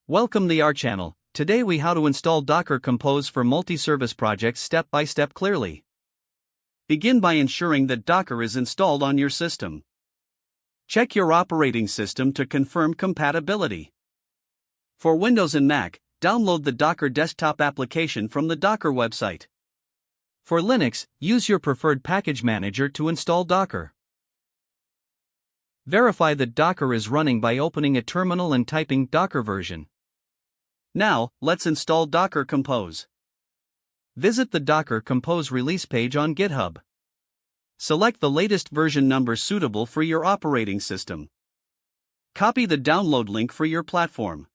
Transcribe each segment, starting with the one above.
Welcome to our channel. Today we how to install Docker Compose for multi-service projects step by step clearly. Begin by ensuring that Docker is installed on your system. Check your operating system to confirm compatibility. For Windows and Mac, download the Docker desktop application from the Docker website. For Linux, use your preferred package manager to install Docker. Verify that Docker is running by opening a terminal and typing Docker version. Now, let's install Docker Compose. Visit the Docker Compose release page on GitHub. Select the latest version number suitable for your operating system. Copy the download link for your platform.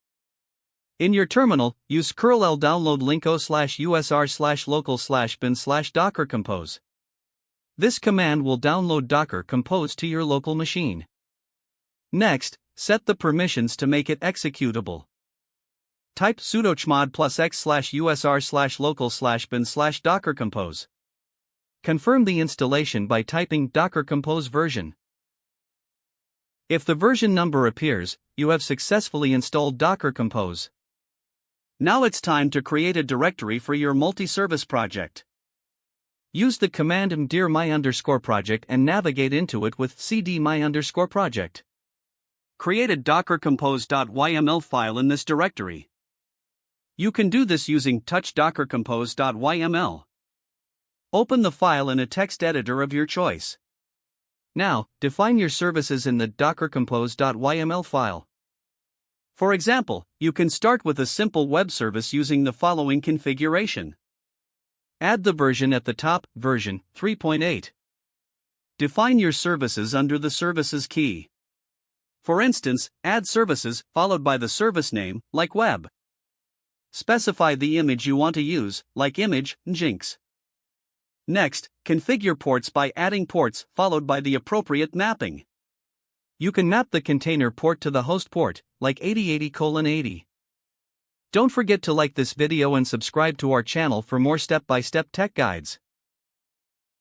In your terminal, use curl download link o/usr/local/bin/docker compose. This command will download Docker Compose to your local machine. Next, set the permissions to make it executable. Type sudo chmod +x/usr/local/bin/docker compose. Confirm the installation by typing Docker Compose version. If the version number appears, you have successfully installed Docker Compose. Now it's time to create a directory for your multi-service project. Use the command mdir my_project and navigate into it with cd my_project. Create a Docker Compose.yml file in this directory. You can do this using touch dockercompose.yml. Open the file in a text editor of your choice. Now, define your services in the dockercompose.yml file. For example, you can start with a simple web service using the following configuration. Add the version at the top, version 3.8. Define your services under the services key. For instance, add services followed by the service name, like web. Specify the image you want to use, like image, Nginx. Next, configure ports by adding ports followed by the appropriate mapping. You can map the container port to the host port, like 8080:80. Don't forget to like this video and subscribe to our channel for more step-by-step tech guides.